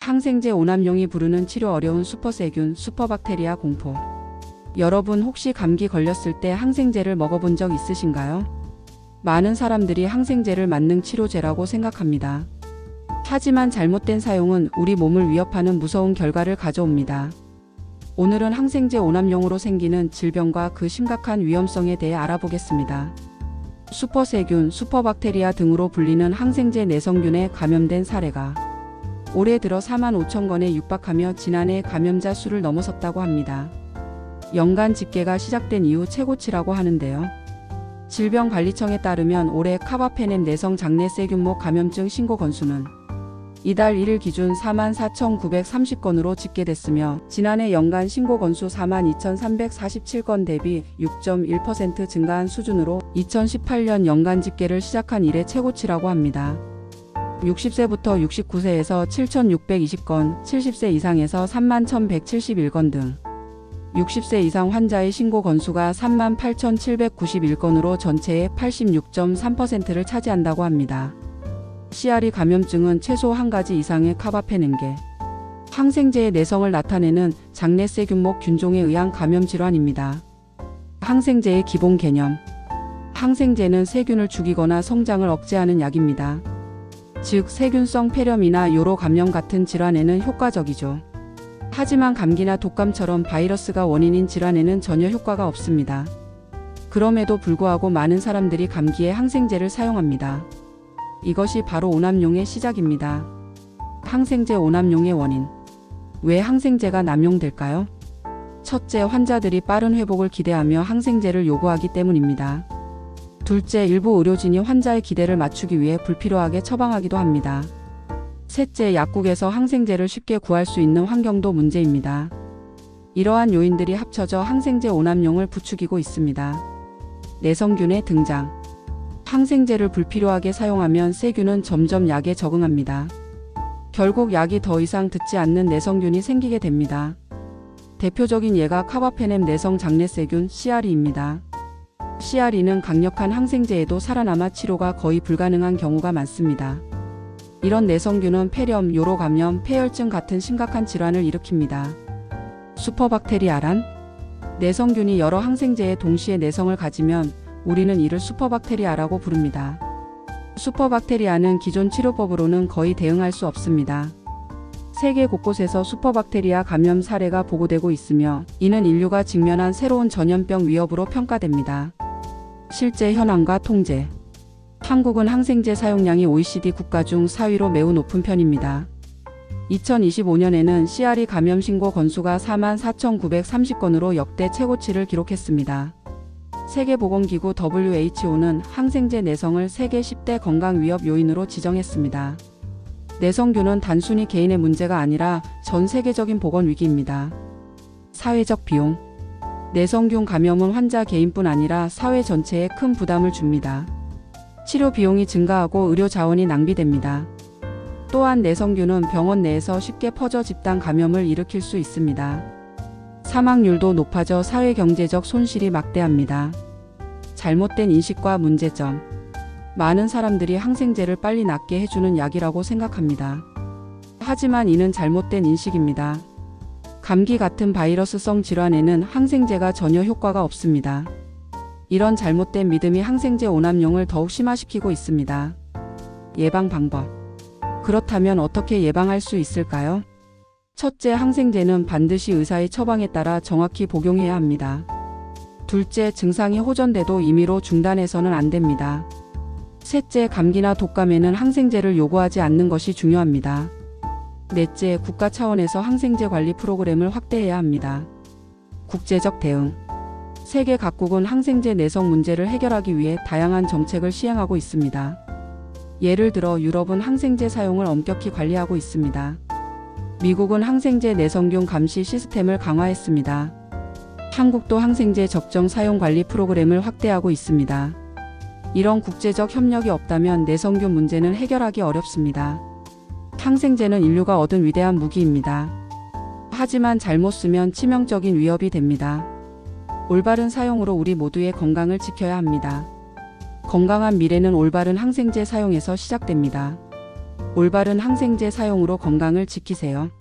항생제 오남용이 부르는 치료 어려운 슈퍼세균, 슈퍼박테리아 공포. 여러분 혹시 감기 걸렸을 때 항생제를 먹어본 적 있으신가요? 많은 사람들이 항생제를 만능 치료제라고 생각합니다. 하지만 잘못된 사용은 우리 몸을 위협하는 무서운 결과를 가져옵니다. 오늘은 항생제 오남용으로 생기는 질병과 그 심각한 위험성에 대해 알아보겠습니다. 슈퍼세균, 슈퍼박테리아 등으로 불리는 항생제 내성균에 감염된 사례가 올해 들어 45,000건에 육박하며 지난해 감염자 수를 넘어섰다고 합니다. 연간 집계가 시작된 이후 최고치라고 하는데요. 질병관리청에 따르면 올해 카바페넴 내성 장내세균목 감염증 신고 건수는 이달 1일 기준 44,930건으로 집계됐으며 지난해 연간 신고 건수 42,347건 대비 6.1% 증가한 수준으로 2018년 연간 집계를 시작한 이래 최고치라고 합니다. 60세부터 69세에서 7,620건, 70세 이상에서 31,171건 등 60세 이상 환자의 신고 건수가 38,791건으로 전체의 86.3%를 차지한다고 합니다. CRE 감염증은 최소 한 가지 이상의 카바페넴계 항생제의 내성을 나타내는 장내세균목 균종에 의한 감염 질환입니다. 항생제의 기본 개념. 항생제는 세균을 죽이거나 성장을 억제하는 약입니다. 즉 세균성 폐렴이나 요로 감염 같은 질환에는 효과적이죠. 하지만 감기나 독감처럼 바이러스가 원인인 질환에는 전혀 효과가 없습니다. 그럼에도 불구하고 많은 사람들이 감기에 항생제를 사용합니다. 이것이 바로 오남용의 시작입니다. 항생제 오남용의 원인. 왜 항생제가 남용될까요? 첫째, 환자들이 빠른 회복을 기대하며 항생제를 요구하기 때문입니다. 둘째, 일부 의료진이 환자의 기대를 맞추기 위해 불필요하게 처방하기도 합니다. 셋째, 약국에서 항생제를 쉽게 구할 수 있는 환경도 문제입니다. 이러한 요인들이 합쳐져 항생제 오남용을 부추기고 있습니다. 내성균의 등장. 항생제를 불필요하게 사용하면 세균은 점점 약에 적응합니다. 결국 약이 더 이상 듣지 않는 내성균이 생기게 됩니다. 대표적인 예가 카바페넴 내성 장내세균 CRE입니다. CRE는 강력한 항생제에도 살아남아 치료가 거의 불가능한 경우가 많습니다. 이런 내성균은 폐렴, 요로 감염, 폐혈증 같은 심각한 질환을 일으킵니다. 슈퍼박테리아란? 내성균이 여러 항생제에 동시에 내성을 가지면 우리는 이를 슈퍼박테리아라고 부릅니다. 슈퍼박테리아는 기존 치료법으로는 거의 대응할 수 없습니다. 세계 곳곳에서 슈퍼박테리아 감염 사례가 보고되고 있으며 이는 인류가 직면한 새로운 전염병 위협으로 평가됩니다. 실제 현황과 통제. 한국은 항생제 사용량이 OECD 국가 중 4위로 매우 높은 편입니다. 2025년에는 CRE 감염 신고 건수가 44,930건으로 역대 최고치를 기록했습니다. 세계보건기구 WHO는 항생제 내성을 세계 10대 건강 위협 요인으로 지정했습니다. 내성균은 단순히 개인의 문제가 아니라 전 세계적인 보건 위기입니다. 사회적 비용. 내성균 감염은 환자 개인뿐 아니라 사회 전체에 큰 부담을 줍니다. 치료 비용이 증가하고 의료 자원이 낭비됩니다. 또한 내성균은 병원 내에서 쉽게 퍼져 집단 감염을 일으킬 수 있습니다. 사망률도 높아져 사회 경제적 손실이 막대합니다. 잘못된 인식과 문제점. 많은 사람들이 항생제를 빨리 낫게 해주는 약이라고 생각합니다. 하지만 이는 잘못된 인식입니다. 감기 같은 바이러스성 질환에는 항생제가 전혀 효과가 없습니다. 이런 잘못된 믿음이 항생제 오남용을 더욱 심화시키고 있습니다. 예방 방법. 그렇다면 어떻게 예방할 수 있을까요? 첫째, 항생제는 반드시 의사의 처방에 따라 정확히 복용해야 합니다. 둘째, 증상이 호전돼도 임의로 중단해서는 안 됩니다. 셋째, 감기나 독감에는 항생제를 요구하지 않는 것이 중요합니다. 넷째, 국가 차원에서 항생제 관리 프로그램을 확대해야 합니다. 국제적 대응. 세계 각국은 항생제 내성 문제를 해결하기 위해 다양한 정책을 시행하고 있습니다. 예를 들어 유럽은 항생제 사용을 엄격히 관리하고 있습니다. 미국은 항생제 내성균 감시 시스템을 강화했습니다. 한국도 항생제 적정 사용 관리 프로그램을 확대하고 있습니다. 이런 국제적 협력이 없다면 내성균 문제는 해결하기 어렵습니다. 항생제는 인류가 얻은 위대한 무기입니다. 하지만 잘못 쓰면 치명적인 위협이 됩니다. 올바른 사용으로 우리 모두의 건강을 지켜야 합니다. 건강한 미래는 올바른 항생제 사용에서 시작됩니다. 올바른 항생제 사용으로 건강을 지키세요.